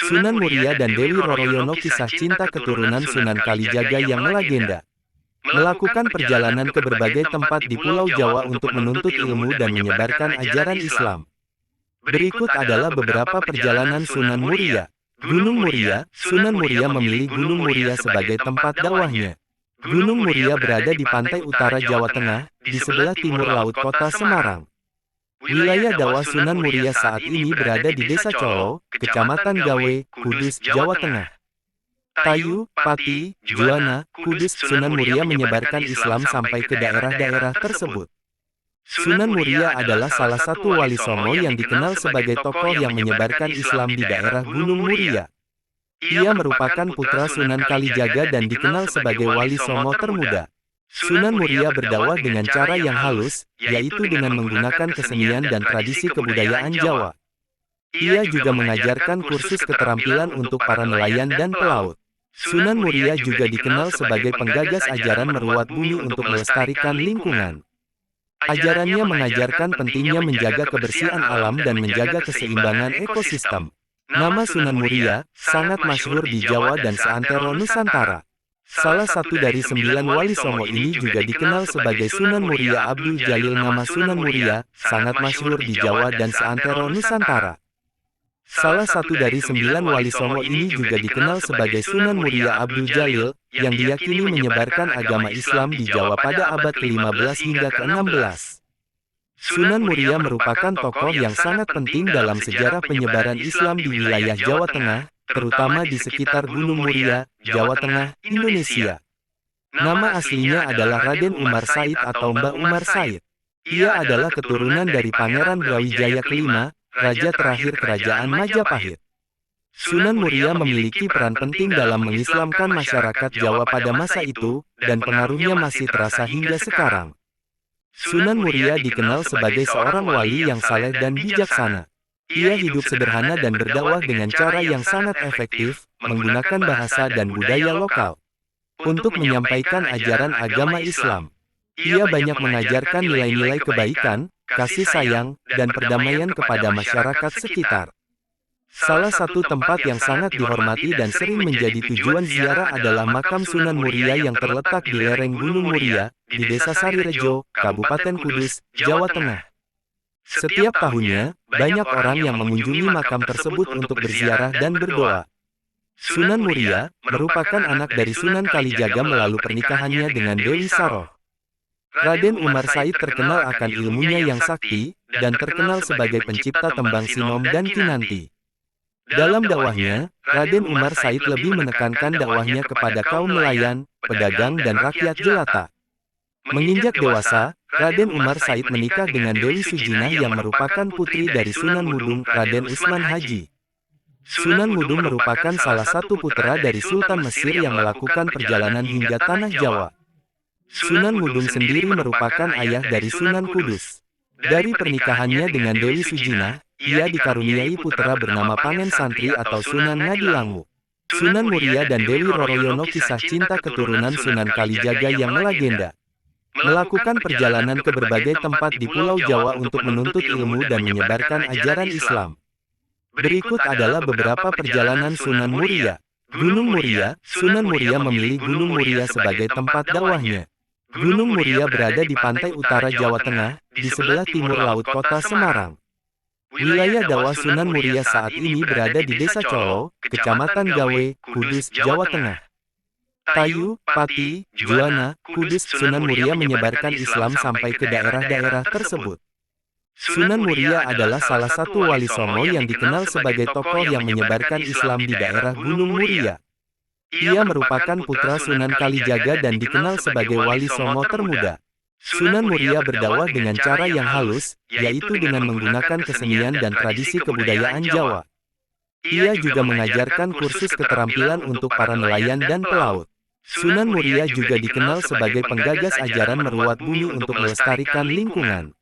Sunan Muria dan Dewi Roroyono, kisah cinta keturunan Sunan Kalijaga yang melegenda. Melakukan perjalanan ke berbagai tempat di Pulau Jawa untuk menuntut ilmu dan menyebarkan ajaran Islam. Berikut adalah beberapa perjalanan Sunan Muria. Gunung Muria. Sunan Muria memilih Gunung Muria sebagai tempat dakwahnya. Gunung Muria berada di pantai utara Jawa Tengah, di sebelah timur laut kota Semarang. Wilayah dakwah Sunan Muria saat ini berada di Desa Colo, Kecamatan Gawe, Kudus, Jawa Tengah. Tayu, Pati, Juwana, Kudus. Sunan Muria menyebarkan Islam sampai ke daerah-daerah tersebut. Sunan Muria adalah salah satu wali Songo yang dikenal sebagai tokoh yang menyebarkan Islam di daerah Gunung Muria. Ia merupakan putra Sunan Kalijaga dan dikenal sebagai wali Songo termuda. Sunan Muria berdakwah dengan cara yang halus, yaitu dengan menggunakan kesenian dan tradisi kebudayaan Jawa. Ia juga mengajarkan kursus keterampilan untuk para nelayan dan pelaut. Sunan Muria juga dikenal sebagai penggagas ajaran merawat bumi untuk melestarikan lingkungan. Ajarannya mengajarkan pentingnya menjaga kebersihan alam dan menjaga keseimbangan ekosistem. Nama Sunan Muria sangat masyhur di Jawa dan seantero Nusantara. Salah satu dari 9 wali Songo ini juga dikenal sebagai Sunan Muria Abdul Jalil. Nama Sunan Muria sangat masyhur di Jawa dan seantero Nusantara. Salah satu dari 9 wali Songo ini juga dikenal sebagai Sunan Muria Abdul Jalil, yang diyakini menyebarkan agama Islam di Jawa pada abad ke-15 hingga ke-16. Sunan Muria merupakan tokoh yang sangat penting dalam sejarah penyebaran Islam di wilayah Jawa Tengah, terutama di sekitar Gunung Muria, Jawa Tengah, Indonesia. Nama aslinya adalah Raden Umar Said atau Mbah Umar Said. Ia adalah keturunan dari Pangeran Brawijaya kelima, raja terakhir Kerajaan Majapahit. Sunan Muria memiliki peran penting dalam mengislamkan masyarakat Jawa pada masa itu, dan pengaruhnya masih terasa hingga sekarang. Sunan Muria dikenal sebagai seorang wali yang saleh dan bijaksana. Ia hidup sederhana dan berdakwah dengan cara yang sangat efektif, menggunakan bahasa dan budaya lokal untuk menyampaikan ajaran agama Islam. Ia banyak mengajarkan nilai-nilai kebaikan, kasih sayang, dan perdamaian kepada masyarakat sekitar. Salah satu tempat yang sangat dihormati dan sering menjadi tujuan ziarah adalah makam Sunan Muria yang terletak di lereng Gunung Muria, di Desa Sarirejo, Kabupaten Kudus, Jawa Tengah. Setiap tahunnya, banyak orang yang mengunjungi makam tersebut untuk berziarah dan berdoa. Sunan Muria merupakan anak dari Sunan Kalijaga melalui pernikahannya dengan Dewi Saroh. Raden Umar Said terkenal akan ilmunya yang sakti, dan terkenal sebagai pencipta tembang sinom dan kinanti. Dalam dakwahnya, Raden Umar Said lebih menekankan dakwahnya kepada kaum nelayan, pedagang dan rakyat jelata. Menginjak dewasa, Raden Umar Said menikah dengan Dewi Sujinah yang merupakan putri dari Sunan Mudung, Raden Usman Haji. Sunan Mudung merupakan salah satu putra dari Sultan Mesir yang melakukan perjalanan hingga Tanah Jawa. Sunan Mudung sendiri merupakan ayah dari Sunan Kudus. Dari pernikahannya dengan Dewi Sujinah, ia dikaruniai putra bernama Pangen Santri atau Sunan Ngadilangu. Sunan Muria dan Dewi Roroyono, kisah cinta keturunan Sunan Kalijaga yang melegenda. Melakukan perjalanan ke berbagai tempat di Pulau Jawa untuk menuntut ilmu dan menyebarkan ajaran Islam. Berikut adalah beberapa perjalanan Sunan Muria. Gunung Muria. Sunan Muria memilih Gunung Muria sebagai tempat dakwahnya. Gunung Muria berada di pantai utara Jawa Tengah, di sebelah timur laut kota Semarang. Wilayah dakwah Sunan Muria saat ini berada di Desa Colo, Kecamatan Gawe, Kudus, Jawa Tengah. Tayu, Pati, Juwana, Kudus. Sunan Muria menyebarkan Islam sampai ke daerah-daerah tersebut. Sunan Muria adalah salah satu wali Songo yang dikenal sebagai tokoh yang menyebarkan Islam di daerah Gunung Muria. Ia merupakan putra Sunan Kalijaga dan dikenal sebagai wali Songo termuda. Sunan Muria berdakwah dengan cara yang halus, yaitu dengan menggunakan kesenian dan tradisi kebudayaan Jawa. Ia juga mengajarkan kursus keterampilan untuk para nelayan dan pelaut. Sunan Muria juga dikenal sebagai penggagas ajaran merawat bumi untuk melestarikan lingkungan.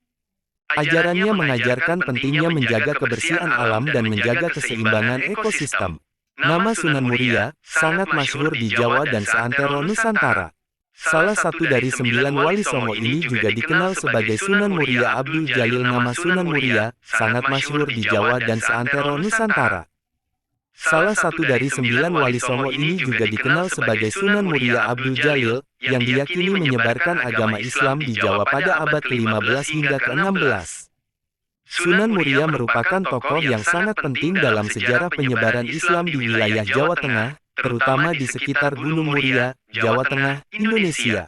Ajarannya mengajarkan pentingnya menjaga kebersihan alam dan menjaga keseimbangan ekosistem. Nama Sunan Muria sangat masyhur di Jawa dan seantero Nusantara. Salah satu dari 9 wali Songo ini juga dikenal sebagai Sunan Muria Abdul Jalil. Nama Sunan Muria sangat masyhur di Jawa dan seantero Nusantara. Salah satu dari 9 wali Songo ini juga dikenal sebagai Sunan Muria Abdul Jalil, yang diyakini menyebarkan agama Islam di Jawa pada abad ke-15 hingga ke-16. Sunan Muria merupakan tokoh yang sangat penting dalam sejarah penyebaran Islam di wilayah Jawa Tengah, terutama di sekitar Gunung Muria, Jawa Tengah, Indonesia.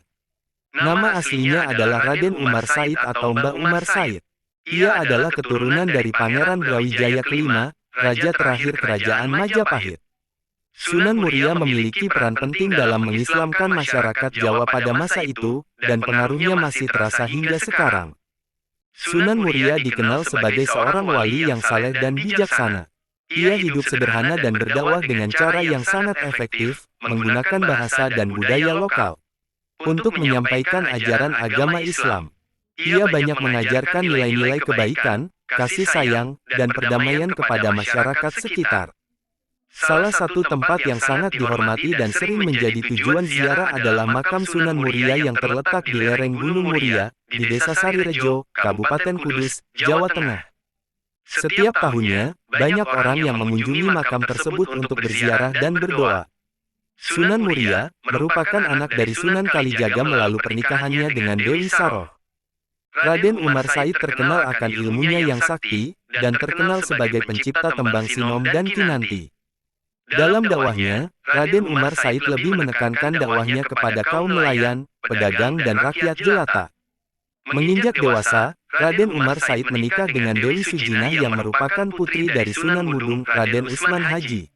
Nama aslinya adalah Raden Umar Said atau Mbah Umar Said. Ia adalah keturunan dari Pangeran Brawijaya kelima, raja terakhir Kerajaan Majapahit. Sunan Muria memiliki peran penting dalam mengislamkan masyarakat Jawa pada masa itu, dan pengaruhnya masih terasa hingga sekarang. Sunan Muria dikenal sebagai seorang wali yang saleh dan bijaksana. Ia hidup sederhana dan berdakwah dengan cara yang sangat efektif, menggunakan bahasa dan budaya lokal untuk menyampaikan ajaran agama Islam. Ia banyak mengajarkan nilai-nilai kebaikan, kasih sayang, dan perdamaian kepada masyarakat sekitar. Salah satu tempat yang sangat dihormati dan sering menjadi tujuan ziarah adalah makam Sunan Muria yang terletak di lereng Gunung Muria, di Desa Sarirejo, Kabupaten Kudus, Jawa Tengah. Setiap tahunnya, banyak orang yang mengunjungi makam tersebut untuk berziarah dan berdoa. Sunan Muria merupakan anak dari Sunan Kalijaga melalui pernikahannya dengan Dewi Saroh. Raden Umar Said terkenal akan ilmunya yang sakti, dan terkenal sebagai pencipta tembang Sinom dan Kinanti. Dalam dakwahnya, Raden Umar Said lebih menekankan dakwahnya kepada kaum nelayan, pedagang dan rakyat jelata. Menginjak dewasa, Raden Umar Said menikah dengan Dewi Sujinah yang merupakan putri dari Sunan Mudung, Raden Usman Haji.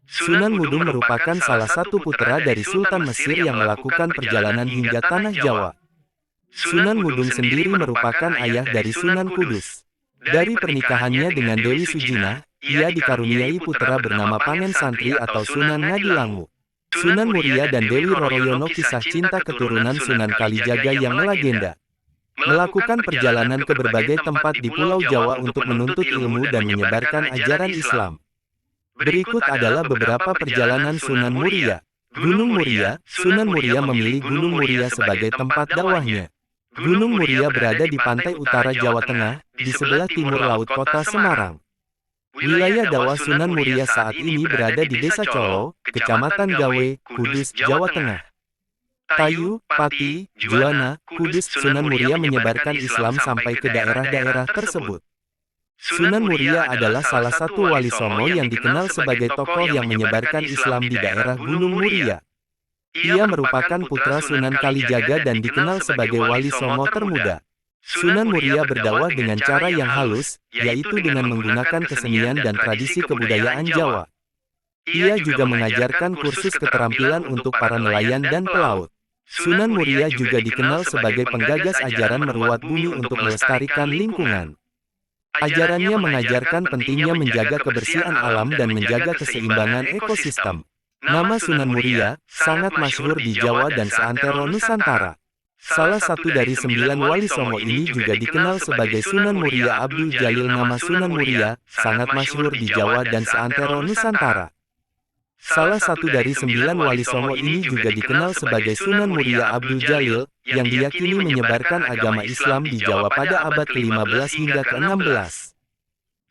Sunan Mudung merupakan salah satu putra dari Sultan Mesir yang melakukan perjalanan hingga Tanah Jawa. Sunan Mudung sendiri merupakan ayah dari Sunan Kudus. Dari pernikahannya dengan Dewi Sujinah, ia dikaruniai putra bernama Pangen Santri atau Sunan Ngadilangu. Sunan Muria dan Dewi Roroyono kisah cinta keturunan Sunan Kalijaga yang melegenda. Melakukan perjalanan ke berbagai tempat di Pulau Jawa untuk menuntut ilmu dan menyebarkan ajaran Islam. Berikut adalah beberapa perjalanan Sunan Muria. Gunung Muria, Sunan Muria memilih Gunung Muria sebagai tempat dakwahnya. Gunung Muria berada di pantai utara Jawa Tengah, di sebelah timur laut kota Semarang. Wilayah dakwah Sunan Muria saat ini berada di Desa Colo, Kecamatan Gawe, Kudus, Jawa Tengah. Tayu, Pati, Juwana, Kudus. Sunan Muria menyebarkan Islam sampai ke daerah-daerah tersebut. Sunan Muria adalah salah satu wali Songo yang dikenal sebagai tokoh yang menyebarkan Islam di daerah Gunung Muria. Ia merupakan putra Sunan Kalijaga dan dikenal sebagai wali Songo termuda. Sunan Muria berdakwah dengan cara yang halus, yaitu dengan menggunakan kesenian dan tradisi kebudayaan Jawa. Ia juga mengajarkan kursus keterampilan untuk para nelayan dan pelaut. Sunan Muria juga dikenal sebagai penggagas ajaran merawat bumi untuk melestarikan lingkungan. Ajarannya mengajarkan pentingnya menjaga kebersihan alam dan menjaga keseimbangan ekosistem. Nama Sunan Muria sangat masyhur di Jawa dan seantero Nusantara. Salah satu dari 9 wali Songo ini juga dikenal sebagai Sunan Muria Abdul Jalil. Nama Sunan Muria sangat masyhur di Jawa dan seantero Nusantara. Salah satu dari 9 wali Songo ini juga dikenal sebagai Sunan Muria Abdul Jalil, yang diyakini menyebarkan agama Islam di Jawa pada abad ke-15 hingga ke-16.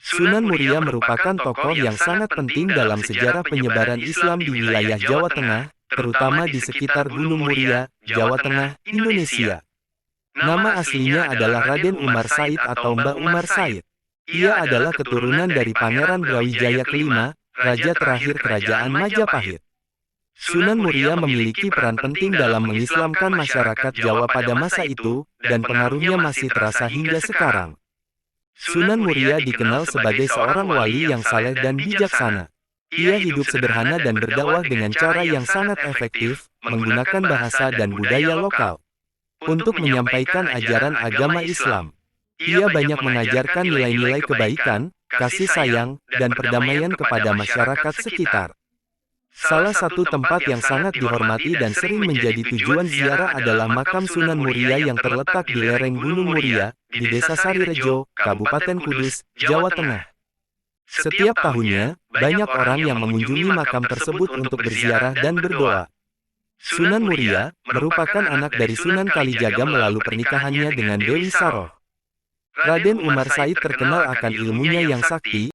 Sunan Muria merupakan tokoh yang sangat penting dalam sejarah penyebaran Islam di wilayah Jawa Tengah, terutama di sekitar Gunung Muria, Jawa Tengah, Indonesia. Nama aslinya adalah Raden Umar Said atau Mbah Umar Said. Ia adalah keturunan dari Pangeran Brawijaya kelima, raja terakhir Kerajaan Majapahit. Sunan Muria memiliki peran penting dalam mengislamkan masyarakat Jawa pada masa itu, dan pengaruhnya masih terasa hingga sekarang. Sunan Muria dikenal sebagai seorang wali yang saleh dan bijaksana. Ia hidup sederhana dan berdakwah dengan cara yang sangat efektif, menggunakan bahasa dan budaya lokal untuk menyampaikan ajaran agama Islam. Ia banyak mengajarkan nilai-nilai kebaikan, kasih sayang, dan perdamaian kepada masyarakat sekitar. Salah satu tempat yang sangat dihormati dan sering menjadi tujuan ziarah adalah makam Sunan Muria yang terletak di lereng Gunung Muria, di Desa Sarirejo, Kabupaten Kudus, Jawa Tengah. Setiap tahunnya, banyak orang yang mengunjungi makam tersebut untuk berziarah dan berdoa. Sunan Muria merupakan anak dari Sunan Kalijaga melalui pernikahannya dengan Dewi Saroh. Raden Umar Said terkenal akan ilmunya yang sakti,